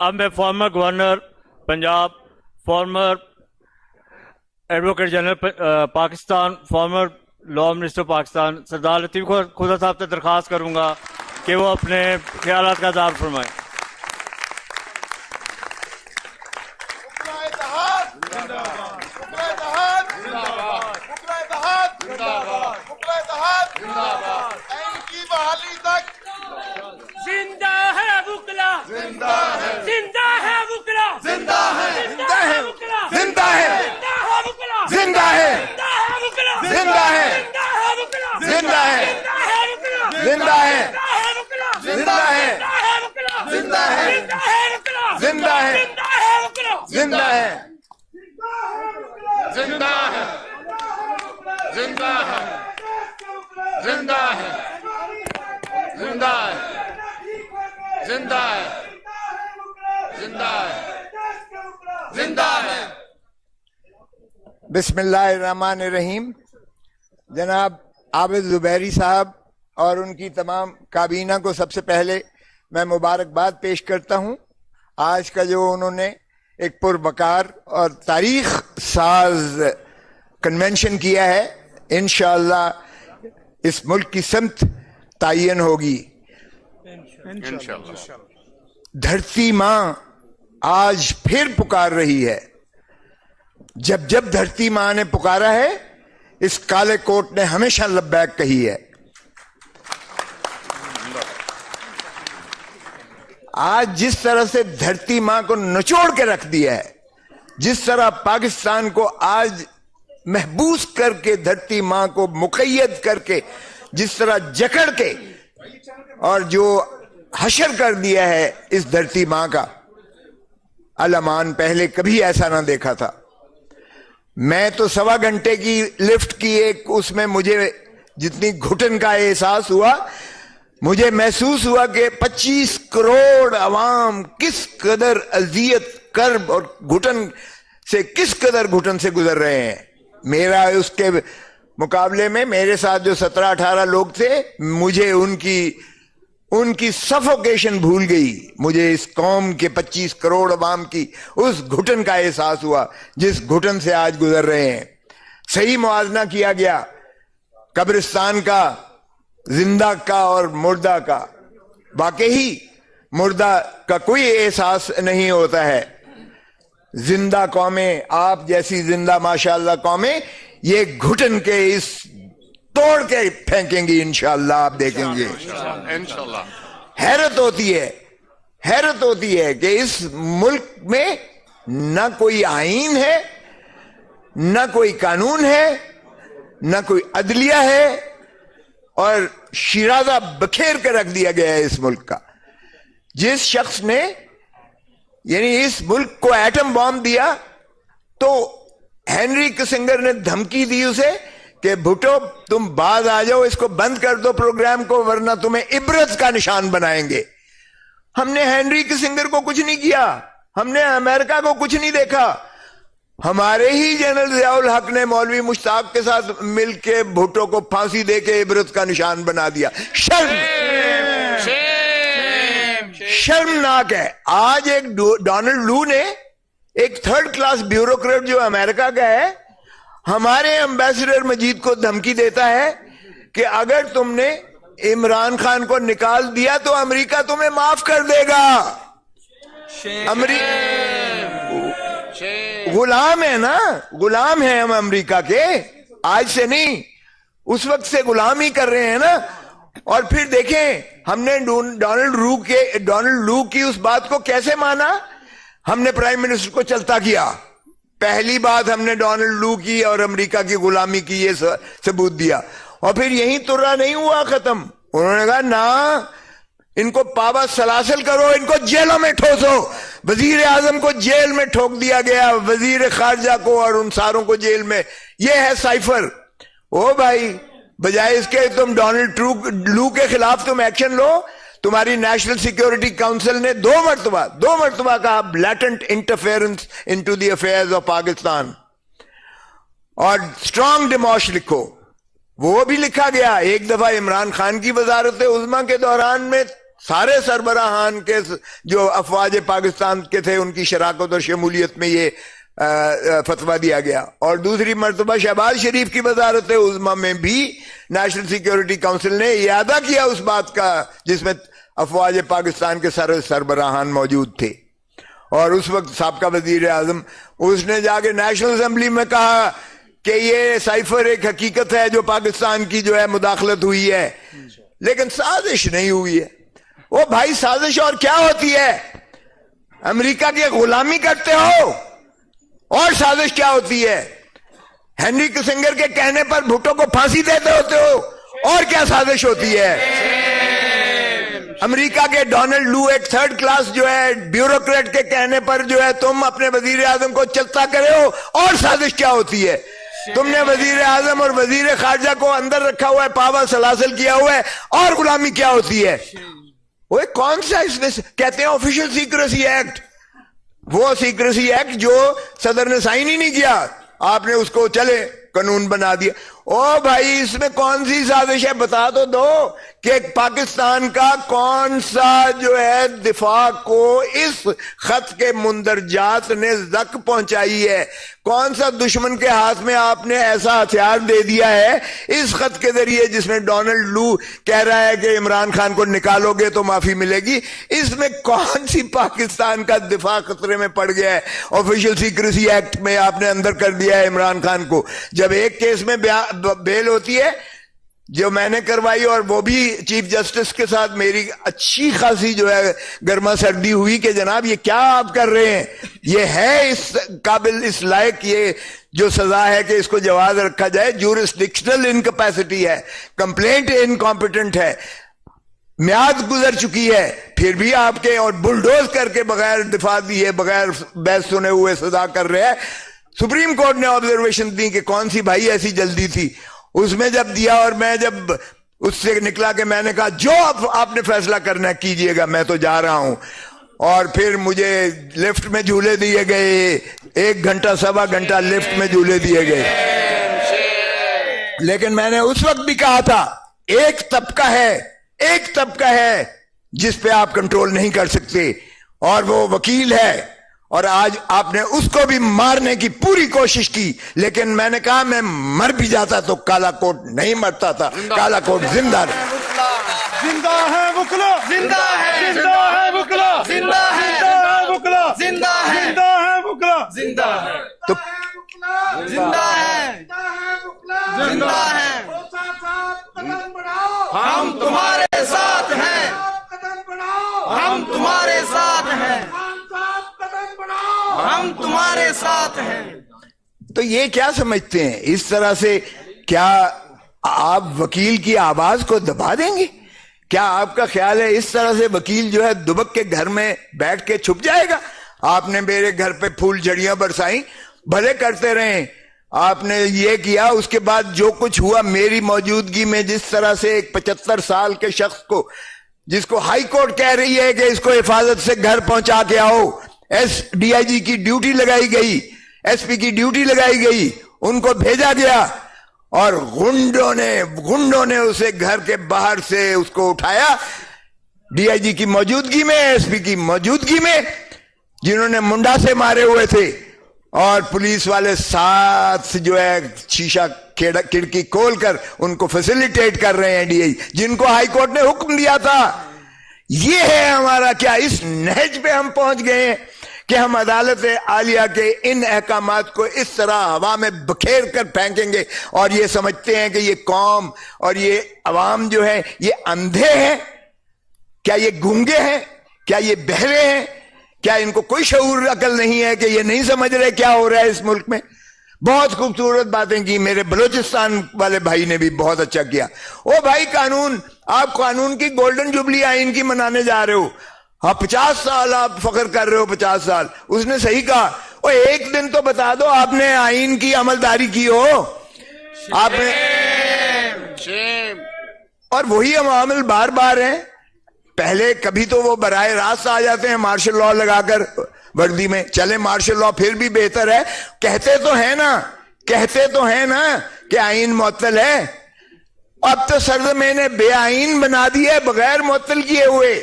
اب میں former governor Punjab, former advocate general Pakistan, former law minister Pakistan Sardar Latif کھوسا صاحب سے درخواست کروں گا کہ وہ اپنے خیالات کا اظہار فرمائیں۔ زندہ ہے وکلا، زندہ ہے، زندہ ہے وکلا، زندہ ہے، زندہ ہے وکلا، زندہ ہے، زندہ ہے، زندہ ہے، زندہ ہے، زندہ ہے، زندہ ہے، زندہ ہے، زندہ ہے، زندہ ہے، زندہ ہے، زندہ ہے، زندہ ہے، زندہ ہے، زندہ ہے، زندہ ہے، زندہ ہے۔ بسم اللہ الرحمن الرحیم۔ جناب عابد زبیری صاحب اور ان کی تمام کابینہ کو سب سے پہلے میں مبارکباد پیش کرتا ہوں۔ آج کا جو انہوں نے ایک پروقار اور تاریخ ساز کنونشن کیا ہے، انشاءاللہ اس ملک کی سمت تعین ہوگی۔ دھرتی ماں آج پھر پکار رہی ہے۔ جب جب دھرتی ماں نے پکارا ہے، اس کالے کوٹ نے ہمیشہ لبیک کہی ہے۔ آج جس طرح سے دھرتی ماں کو نچوڑ کے رکھ دیا ہے، جس طرح پاکستان کو آج محبوس کر کے، دھرتی ماں کو مقید کر کے، جس طرح جکڑ کے اور جو حشر کر دیا ہے اس دھرتی ماں کا، الامان پہلے کبھی ایسا نہ دیکھا تھا۔ میں تو 1.25 گھنٹے کی لفٹ کی ایک اس میں مجھے جتنی گھٹن کا احساس ہوا، مجھے محسوس ہوا کہ 25 کروڑ عوام کس قدر اذیت، کرب اور گھٹن سے کس قدر گھٹن سے گزر رہے ہیں۔ میرا اس کے مقابلے میں میرے ساتھ جو 17-18 لوگ تھے، مجھے ان کی سفوکیشن بھول گئی۔ مجھے اس قوم کے 25 کروڑ عوام کی اس گھٹن کا احساس ہوا جس گھٹن سے آج گزر رہے ہیں۔ صحیح موازنہ کیا گیا قبرستان کا، زندہ کا اور مردہ کا۔ واقعی مردہ کا کوئی احساس نہیں ہوتا ہے۔ زندہ قومیں، آپ جیسی زندہ ماشاءاللہ قومیں، یہ گھٹن کے اس توڑ کے پھینکیں گی انشاءاللہ، آپ دیکھیں گے۔ حیرت ہوتی ہے کہ اس ملک میں نہ کوئی آئین ہے، نہ کوئی قانون ہے، نہ کوئی عدلیہ ہے، اور شیرازہ بکھیر کے رکھ دیا گیا ہے اس ملک کا۔ جس شخص نے یعنی اس ملک کو ایٹم بام دیا، تو ہینری کسنگر نے دھمکی دی اسے کہ بھٹو تم باز آ جاؤ، اس کو بند کر دو پروگرام کو، ورنہ تمہیں عبرت کا نشان بنائیں گے۔ ہم نے ہینری کسنگر کو کچھ نہیں کیا، ہم نے امریکہ کو کچھ نہیں دیکھا۔ ہمارے ہی جنرل ضیاء الحق نے مولوی مشتاق کے ساتھ مل کے بھٹو کو پھانسی دے کے عبرت کا نشان بنا دیا۔ شرمناک ہے۔ آج ایک ڈونلڈ لو نے، ایک 3rd کلاس بیوروکریٹ جو امریکہ کا ہے، ہمارے ایمبیسڈر مجید کو دھمکی دیتا ہے کہ اگر تم نے عمران خان کو نکال دیا تو امریکہ تمہیں معاف کر دے گا۔ غلام ہے نا، غلام ہیں ہم امریکہ کے، آج سے نہیں، اس وقت سے غلام ہی کر رہے ہیں نا۔ اور پھر دیکھیں ہم نے ڈونلڈ لو کی اس بات کو کیسے مانا۔ ہم نے پرائم منسٹر کو چلتا کیا، پہلی بات ہم نے ڈونلڈ لو کی اور امریکہ کی غلامی کی یہ ثبوت دیا، اور پھر یہیں ترا نہیں ہوا ختم۔ انہوں نے کہا نا، ان کو پابا سلاسل کرو، ان کو جیلوں میں ٹھوسو۔ وزیر اعظم کو جیل میں ٹھوک دیا گیا، وزیر خارجہ کو اور ان ساروں کو جیل میں۔ یہ ہے سائفر۔ او بھائی، بجائے اس کے تم ڈونلڈ لو کے خلاف تم ایکشن لو۔ تمہاری نیشنل سیکیورٹی کاؤنسل نے 2 مرتبہ کہا blatant interference into the affairs of Pakistan, اور اسٹرانگ ڈیموش لکھو۔ وہ بھی لکھا گیا۔ ایک دفعہ عمران خان کی وزارت عظمیٰ کے دوران میں سارے سربراہان کے جو افواج پاکستان کے تھے ان کی شراکت اور شمولیت میں یہ فتویٰ دیا گیا. اور دوسری مرتبہ شہباز شریف کی وزارت عظمیٰ میں بھی نیشنل سیکیورٹی کونسل نے اعادہ کیا اس بات کا جس میں افواج پاکستان کے سربراہان موجود تھے. اور اس وقت سابقہ وزیر اعظم اس نے جا کے نیشنل اسمبلی میں کہا کہ یہ سائفر ایک حقیقت ہے جو پاکستان کی جو ہے مداخلت ہوئی ہے, لیکن سازش نہیں ہوئی ہے. وہ بھائی سازش اور کیا ہوتی ہے؟ امریکہ کی غلامی کرتے ہو. اور سازش کیا ہوتی ہے؟ ہنری کسنگر کے کہنے پر بھٹو کو پھانسی دیتے ہوتے ہو. اور کیا سازش ہوتی ہے؟ امریکہ کے ڈونلڈ لو ایک تھرڈ کلاس جو ہے بیوروکریٹ کے کہنے پر جو ہے تم اپنے وزیر اعظم کو چلتا کرے ہو. اور سازش کیا ہوتی ہے؟ تم نے وزیر اعظم اور وزیر خارجہ کو اندر رکھا ہوا ہے, پاور سلاسل کیا ہوا ہے. اور غلامی کیا ہوتی ہے؟ وہ کون سا اس میں کہتے ہیں آفیشل سیکریسی ایکٹ, وہ سیکریسی ایکٹ جو صدر نے سائن ہی نہیں کیا, آپ نے اس کو چلے قانون بنا دیا. او بھائی اس میں کون سی سازش ہے؟ بتا تو دو کہ پاکستان کا کون سا جو ہے دفاع کو اس خط کے مندرجات نے زک پہنچائی ہے. کون سا دشمن کے ہاتھ میں آپ نے ایسا ہتھیار دے دیا ہے اس خط کے ذریعے جس میں ڈونلڈ لو کہہ رہا ہے کہ عمران خان کو نکالو گے تو معافی ملے گی. اس میں کون سی پاکستان کا دفاع خطرے میں پڑ گیا ہے؟ آفیشل سیکریسی ایکٹ میں آپ نے اندر کر دیا ہے عمران خان کو. جب ایک کیس میں بیل ہوتی ہے جو میں نے کروائی, اور وہ بھی چیف جسٹس کے ساتھ میری اچھی خاصی جو ہے گرما سردی ہوئی کہ جناب یہ کیا آپ کر رہے ہیں, یہ ہے اس قابل اس لائق یہ جو سزا ہے کہ اس کو جواز رکھا جائے. جورسڈکشنل انکیپیسٹی ہے, کمپلینٹ انکمپیٹنٹ ہے, میعاد گزر چکی ہے, پھر بھی آپ کے اور بلڈوز کر کے بغیر دفاع دیے بغیر بحث سنے ہوئے سزا کر رہے ہیں. سپریم کورٹ نے آبزرویشن دی کہ کون سی بھائی ایسی جلدی تھی. اس میں جب دیا اور میں جب اس سے نکلا کہ میں نے کہا جو آپ نے فیصلہ کرنا ہے کیجئے گا, میں تو جا رہا ہوں. اور پھر مجھے لفٹ میں جھولے دیے گئے, 1 گھنٹہ سوا گھنٹہ لفٹ میں جھولے دیے گئے. لیکن میں نے اس وقت بھی کہا تھا ایک طبقہ ہے جس پہ آپ کنٹرول نہیں کر سکتے, اور وہ وکیل ہے. اور آج آپ نے اس کو بھی مارنے کی پوری کوشش کی, لیکن میں نے کہا میں مر بھی جاتا تو کالا کوٹ نہیں مرتا تھا. کالا کوٹ زندہ ہے. زندہ ہے وکلا, زندہ ہے, زندہ ہے وکلا, زندہ ہے وکلا, زندہ ہے, زندہ ہے وکلا, زندہ ہے, تو زندہ ہے, زندہ ہے. ہم تمہارے ساتھ ہیں, ہم تمہارے ساتھ ہیں, ہم تمہارے ساتھ ہیں. تو یہ کیا سمجھتے ہیں اس طرح سے؟ کیا آپ وکیل کی آواز کو دبا دیں گے؟ کیا آپ کا خیال ہے اس طرح سے وکیل جو ہے دبک کے گھر میں بیٹھ کے چھپ جائے گا؟ آپ نے میرے گھر پہ پھول جھڑیاں برسائیں, بھلے کرتے رہیں. آپ نے یہ کیا, اس کے بعد جو کچھ ہوا میری موجودگی میں, جس طرح سے ایک 75 سال کے شخص کو جس کو ہائی کورٹ کہہ رہی ہے کہ اس کو حفاظت سے گھر پہنچا کے آؤ, ڈی آئی جی کی ڈیوٹی لگائی گئی, ایس پی کی ڈیوٹی لگائی گئی, ان کو بھیجا گیا, اور گنڈوں نے اسے گھر کے باہر سے اس کو اٹھایا ڈی آئی جی کی موجودگی میں, ایس پی کی موجودگی میں, جنہوں نے منڈا سے مارے ہوئے تھے. اور پولیس والے ساتھ جو ہے شیشہ کھڑکی کھول کر ان کو فیسیلیٹیٹ کر رہے ہیں ڈی آئی, جن کو ہائی کورٹ نے حکم دیا تھا. یہ ہے ہمارا کیا اس نہج پہ ہم پہنچ گئے ہیں کہ ہم عدالت عالیہ کے ان احکامات کو اس طرح ہوا میں بکھیر کر پھینکیں گے, اور یہ سمجھتے ہیں کہ یہ قوم اور یہ عوام جو ہے یہ اندھے ہیں؟ کیا یہ گونگے ہیں؟ کیا یہ بہرے ہیں؟ کیا ان کو کوئی شعور عقل نہیں ہے کہ یہ نہیں سمجھ رہے کیا ہو رہا ہے اس ملک میں؟ بہت خوبصورت باتیں کی میرے بلوچستان والے بھائی نے بھی, بہت اچھا کیا. او بھائی قانون, آپ قانون کی گولڈن جوبلی آئین کی منانے جا رہے ہو, 50 سال آپ فخر کر رہے ہو, 50 سال. اس نے صحیح کہا, او ایک دن تو بتا دو آپ نے آئین کی عملداری کی ہو. آپ نے, اور وہی عوامل بار بار ہیں. پہلے کبھی تو وہ براہ راست آ جاتے ہیں مارشل لا لگا کر وردی میں, چلے مارشل لا پھر بھی بہتر ہے. کہتے تو ہیں نا کہ آئین معطل ہے. اب تو سرزمین بے آئین بنا دی ہے بغیر معطل کیے ہوئے.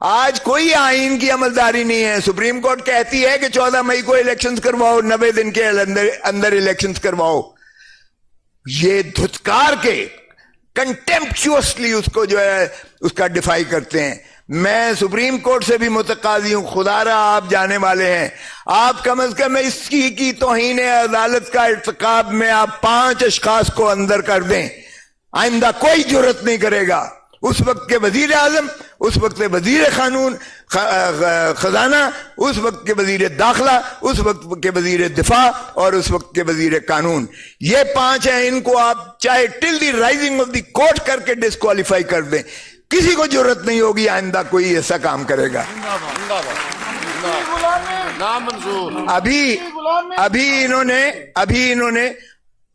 آج کوئی آئین کی عملداری نہیں ہے. سپریم کورٹ کہتی ہے کہ 14 مئی کو الیکشنز کرواؤ, 90 دن کے اندر الیکشنز کرواؤ. یہ دھتکار کے کنٹمپچوسلی اس کو جو ہے اس کا ڈیفائی کرتے ہیں. میں سپریم کورٹ سے بھی متقاضی ہوں, خدا را آپ جانے والے ہیں, آپ کم از کم اس کی توہین عدالت کا ارتکاب میں آپ 5 اشخاص کو اندر کر دیں. آئندہ کوئی جرت نہیں کرے گا. اس وقت کے وزیر اعظم, اس وقت کے وزیر قانون خزانہ, اس وقت کے وزیر داخلہ, اس وقت کے وزیر دفاع اور اس وقت کے وزیر قانون, یہ 5 ہیں. ان کو آپ چاہے ٹل دی رائزنگ آف دی کورٹ کر کے ڈسکوالیفائی کر دیں, کسی کو ضرورت نہیں ہوگی آئندہ کوئی ایسا کام کرے گا. ابھی انہوں نے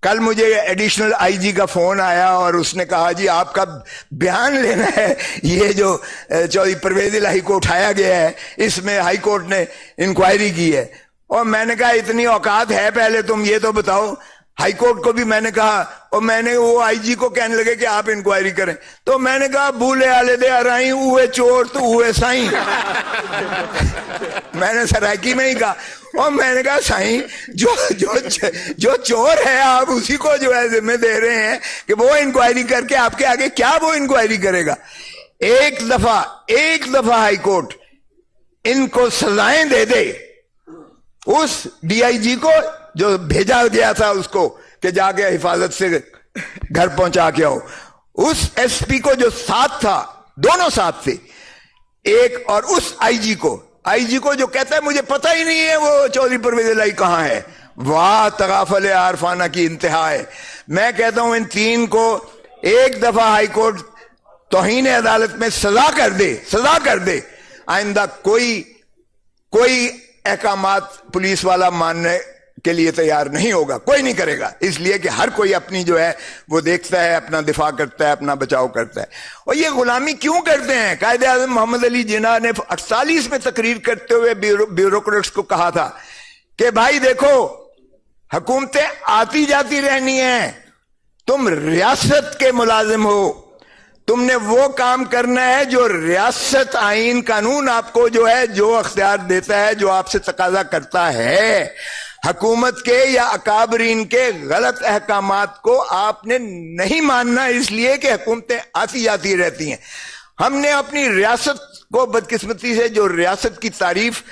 کل مجھے ایڈیشنل آئی جی کا فون آیا اور اس نے کہا جی آپ کا بیان لینا ہے, یہ جو چودھری پرویز الہی کو اٹھایا گیا ہے اس میں ہائی کورٹ نے انکوائری کی ہے. اور میں نے کہا اتنی اوقات ہے پہلے تم یہ تو بتاؤ. ہائی کورٹ کو بھی میں نے کہا, اور میں نے وہ آئی جی کو کہنے لگے کہ آپ انکوائری کریں, تو میں نے کہا بھولے آلے دے ارائیں اوے چور تو اوے سائیں. میں نے سرائکی میں ہی کہا, اور میں نے کہا سائیں جو چور ہے آپ اسی کو جو ہے ذمہ دے رہے ہیں کہ وہ انکوائری کر کے آپ کے آگے کیا وہ انکوائری کرے گا. ایک دفعہ ہائی کورٹ ان کو سزائیں دے دے. اس ڈی آئی جی کو جو بھیجا گیا تھا اس کو کہ جا کے حفاظت سے گھر پہنچا کے آؤ, اس ایس پی کو جو ساتھ تھا, دونوں ساتھ تھے, ایک, اور اس آئی جی کو جو کہتا ہے مجھے پتہ ہی نہیں ہے وہ چودھری پرویز الہی کہاں ہے. واہ تغافل عارفانہ کی انتہا ہے. میں کہتا ہوں ان 3 کو ایک دفعہ ہائی کورٹ توہین عدالت میں سزا کر دے. آئندہ کوئی احکامات پولیس والا ماننے کے لیے تیار نہیں ہوگا, کوئی نہیں کرے گا, اس لیے کہ ہر کوئی اپنی جو ہے وہ دیکھتا ہے, اپنا دفاع کرتا ہے, اپنا بچاؤ کرتا ہے. اور یہ غلامی کیوں کرتے ہیں؟ قائد اعظم محمد علی جناح نے 48 میں تقریر کرتے ہوئے بیوروکریٹس کو کہا تھا کہ بھائی دیکھو حکومتیں آتی جاتی رہنی ہیں, تم ریاست کے ملازم ہو, تم نے وہ کام کرنا ہے جو ریاست آئین قانون آپ کو جو ہے جو اختیار دیتا ہے, جو آپ سے تقاضا کرتا ہے. حکومت کے یا اکابرین کے غلط احکامات کو آپ نے نہیں ماننا, اس لیے کہ حکومتیں آتی جاتی رہتی ہیں. ہم نے اپنی ریاست کو بدقسمتی سے, جو ریاست کی تعریف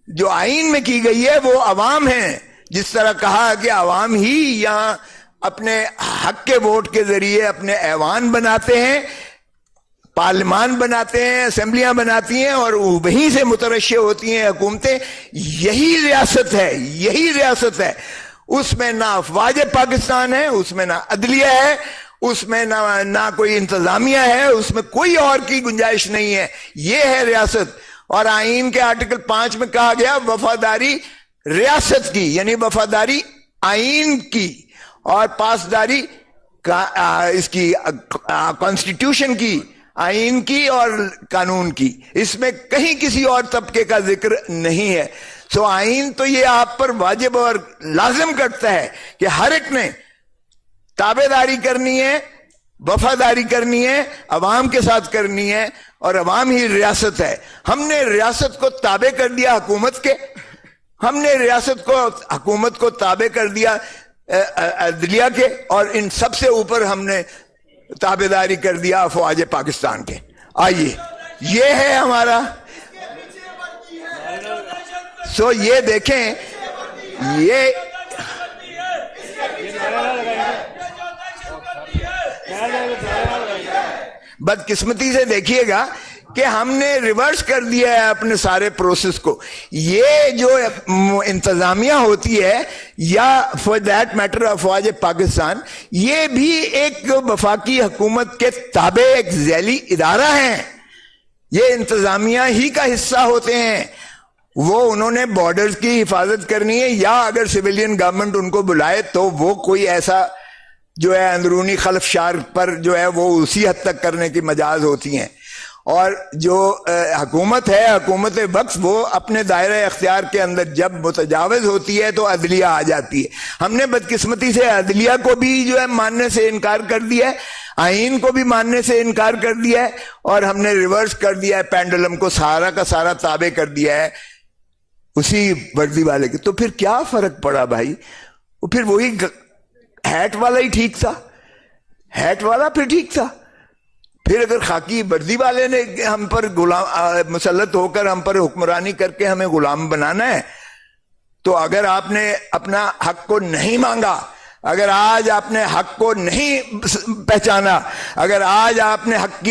جو آئین میں کی گئی ہے وہ عوام ہیں, جس طرح کہا کہ عوام ہی یہاں اپنے حق کے ووٹ کے ذریعے اپنے ایوان بناتے ہیں, پارلیمان بناتے ہیں, اسمبلیاں بناتی ہیں, اور وہیں سے مترشح ہوتی ہیں حکومتیں. یہی ریاست ہے. اس میں نہ افواج پاکستان ہے, اس میں نہ عدلیہ ہے, اس میں نہ کوئی انتظامیہ ہے, اس میں کوئی اور کی گنجائش نہیں ہے. یہ ہے ریاست. اور آئین کے آرٹیکل 5 میں کہا گیا وفاداری ریاست کی, یعنی وفاداری آئین کی اور پاسداری اس کی کانسٹیٹیوشن کی, آئین کی اور قانون کی. اس میں کہیں کسی اور طبقے کا ذکر نہیں ہے. سو آئین تو یہ آپ پر واجب اور لازم کرتا ہے کہ ہر ایک نے تابع داری کرنی ہے, وفاداری کرنی ہے, عوام کے ساتھ کرنی ہے, اور عوام ہی ریاست ہے. ہم نے ریاست کو تابع کر دیا حکومت کے, ہم نے حکومت کو تابع کر دیا عدلیہ کے, اور ان سب سے اوپر ہم نے تابع داری کر دیا افواج پاکستان کے. آئیے یہ ہے ہمارا. سو یہ دیکھیں, یہ بدقسمتی سے دیکھیے گا کہ ہم نے ریورس کر دیا ہے اپنے سارے پروسیس کو. یہ جو انتظامیہ ہوتی ہے یا فار دیٹ میٹر افواج پاکستان, یہ بھی ایک وفاقی حکومت کے تابع ایک ذیلی ادارہ ہیں. یہ انتظامیہ ہی کا حصہ ہوتے ہیں. وہ انہوں نے بارڈرز کی حفاظت کرنی ہے, یا اگر سویلین گورنمنٹ ان کو بلائے تو وہ کوئی ایسا جو ہے اندرونی خلفشار پر جو ہے وہ اسی حد تک کرنے کی مجاز ہوتی ہیں. اور جو حکومت ہے, حکومت وقت, وہ اپنے دائرہ اختیار کے اندر جب متجاوز ہوتی ہے تو عدلیہ آ جاتی ہے. ہم نے بدقسمتی سے عدلیہ کو بھی جو ہے ماننے سے انکار کر دیا ہے, آئین کو بھی ماننے سے انکار کر دیا ہے اور ہم نے ریورس کر دیا ہے، پینڈولم کو سارا کا سارا تابع کر دیا ہے اسی وردی والے کے. تو پھر کیا فرق پڑا بھائی؟ وہ پھر وہی ہیٹ والا ہی ٹھیک تھا، ہیٹ والا پھر ٹھیک تھا. پھر اگر خاکی وردی والے نے ہم پر غلام مسلط ہو کر ہم پر حکمرانی کر کے ہمیں غلام بنانا ہے، تو اگر آپ نے اپنا حق کو نہیں مانگا، اگر آج آپ نے حق کو نہیں پہچانا، اگر آج آپ نے حق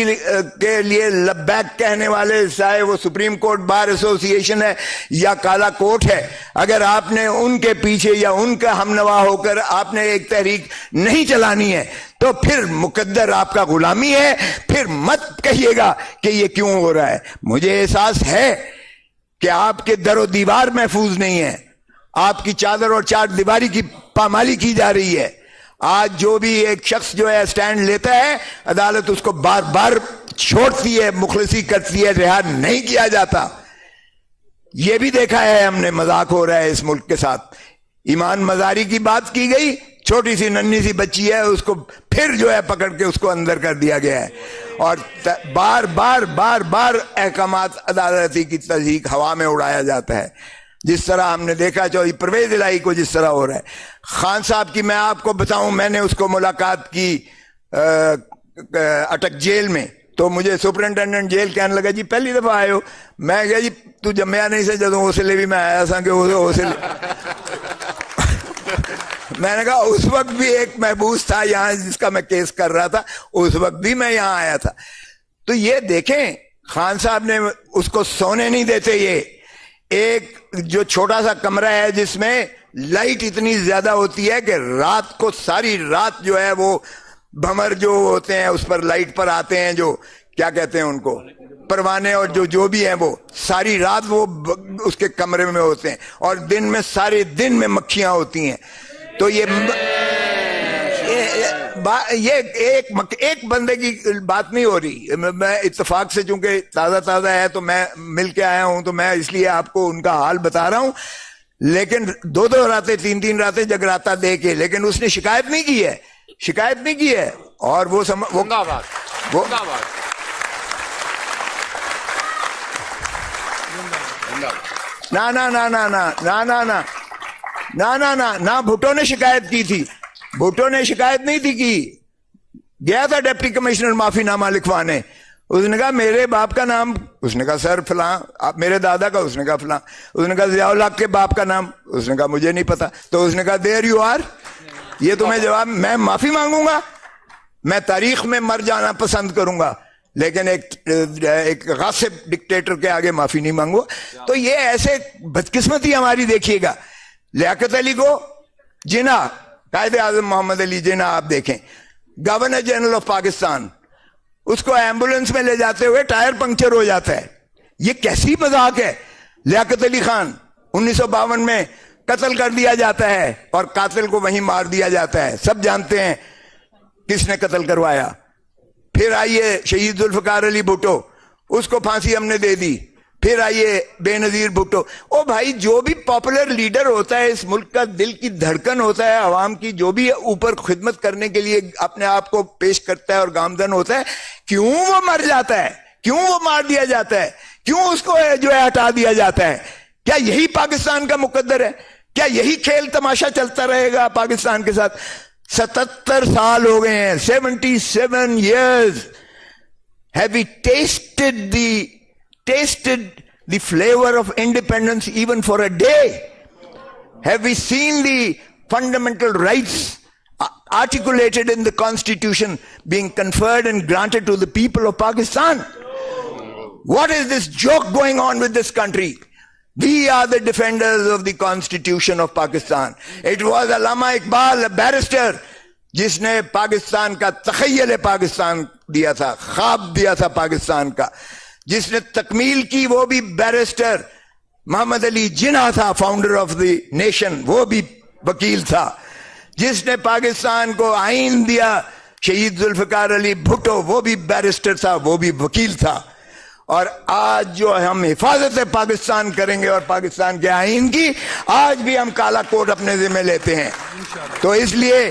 کے لیے لبیک کہنے والے، چاہے وہ سپریم کورٹ بار ایسوسی ایشن ہے یا کالا کوٹ ہے، اگر آپ نے ان کے پیچھے یا ان کا ہم نوا ہو کر آپ نے ایک تحریک نہیں چلانی ہے، تو پھر مقدر آپ کا غلامی ہے. پھر مت کہیے گا کہ یہ کیوں ہو رہا ہے. مجھے احساس ہے کہ آپ کے در و دیوار محفوظ نہیں ہے، آپ کی چادر اور چار دیواری کی پامالی کی جا رہی ہے. آج جو بھی ایک شخص جو ہے سٹینڈ لیتا ہے، عدالت اس کو بار بار چھوڑتی ہے، مخلصی کرتی ہے، رہا نہیں کیا جاتا. یہ بھی دیکھا ہے ہم نے، مذاق ہو رہا ہے اس ملک کے ساتھ. ایمان مزاری کی بات کی گئی، چھوٹی سی ننھی سی بچی ہے، اس کو پھر جو ہے پکڑ کے اس کو اندر کر دیا گیا ہے. اور بار بار بار بار احکامات عدالتی کی تصدیق ہوا میں اڑایا جاتا ہے، جس طرح ہم نے دیکھا چوہدری پرویز الہی کو جس طرح ہو رہا ہے. خان صاحب کی میں آپ کو بتاؤں، میں نے اس کو ملاقات کی اٹک جیل میں، تو مجھے سپرنٹینڈنٹ جیل کہنے لگا جی پہلی دفعہ آئے ہو. میں کہا جی تو جمیا نہیں سے جدوں حوصلے بھی میں آیا سا کہ حوصلے میں نے کہا اس وقت بھی ایک محبوس تھا یہاں جس کا میں کیس کر رہا تھا، اس وقت بھی میں یہاں آیا تھا. تو یہ دیکھیں خان صاحب نے اس کو سونے نہیں دیتے. یہ ایک جو چھوٹا سا کمرہ ہے جس میں لائٹ اتنی زیادہ ہوتی ہے کہ رات کو ساری رات جو ہے وہ بھمر جو ہوتے ہیں اس پر لائٹ پر آتے ہیں، جو کیا کہتے ہیں ان کو، پروانے، اور جو بھی ہیں وہ ساری رات وہ اس کے کمرے میں ہوتے ہیں، اور دن میں سارے دن میں مکھیاں ہوتی ہیں. تو یہ ایک بندے کی بات نہیں ہو رہی. میں اتفاق سے چونکہ تازہ ہے تو میں مل کے آیا ہوں، تو میں اس لیے آپ کو ان کا حال بتا رہا ہوں. لیکن 2 راتیں 3 راتیں جگراتا دے کے، لیکن اس نے شکایت نہیں کی ہے، شکایت نہیں کی ہے. اور وہ نہ بھٹو نے شکایت کی تھی، بھٹو نے شکایت نہیں تھی کی. گیا تھا ڈپٹی کمشنر معافی نامہ لکھوانے، اس نے کہا میرے باپ کا نام، اس نے کہا سر فلاں، میرے دادا کا، اس نے کہا فلاں، اس نے کہا ضیاء الحق کے باپ کا نام، اس نے کہا مجھے نہیں پتا. تو اس نے کہا دیر یو آر، یہ تمہیں جواب، میں معافی مانگوں گا، میں تاریخ میں مر جانا پسند کروں گا، لیکن ایک غاصب ڈکٹیٹر کے آگے معافی نہیں مانگو. تو یہ ایسے بدقسمتی ہماری دیکھیے گا. لیاقت علی کو جناح، قائد اعظم محمد علی جناح آپ دیکھیں، گورنر جنرل آف پاکستان، اس کو ایمبولینس میں لے جاتے ہوئے ٹائر پنکچر ہو جاتا ہے. یہ کیسی مذاق ہے؟ لیاقت علی خان 1952 میں قتل کر دیا جاتا ہے اور قاتل کو وہیں مار دیا جاتا ہے، سب جانتے ہیں کس نے قتل کروایا. پھر آئیے شہید ذوالفقار علی بھٹو، اس کو پھانسی ہم نے دے دی. پھر آئیے بے نظیر بھٹو. او بھائی، جو بھی پاپولر لیڈر ہوتا ہے اس ملک کا، دل کی دھڑکن ہوتا ہے عوام کی، جو بھی اوپر خدمت کرنے کے لیے اپنے آپ کو پیش کرتا ہے اور گامزن ہوتا ہے، کیوں وہ مر جاتا ہے؟ کیوں وہ مار دیا جاتا ہے؟ کیوں اس کو جو ہے ہٹا دیا جاتا ہے؟ کیا یہی پاکستان کا مقدر ہے؟ کیا یہی کھیل تماشا چلتا رہے گا پاکستان کے ساتھ؟ 77 سال ہو گئے ہیں، 77 years. Have we tasted the flavor of independence even for a day? Have we seen the fundamental rights articulated in the Constitution being conferred and granted to the people of Pakistan? What is this joke going on with this country? We are the defenders of the Constitution of Pakistan. It was Allama Iqbal, a barrister, جس نے پاکستان کا تخیل پاکستان دیا تھا، خواب دیا تھا پاکستان کا. جس نے تکمیل کی وہ بھی بیرسٹر محمد علی جناح تھا، فاؤنڈر آف دی نیشن، وہ بھی وکیل تھا. جس نے پاکستان کو آئین دیا شہید ذوالفقار علی بھٹو، وہ بھی بیرسٹر تھا، وہ بھی وکیل تھا. اور آج جو ہم حفاظت پاکستان کریں گے اور پاکستان کے آئین کی، آج بھی ہم کالا کوٹ اپنے ذمہ لیتے ہیں. تو اس لیے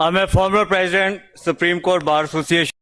I'm a former president, Supreme Court Bar Association.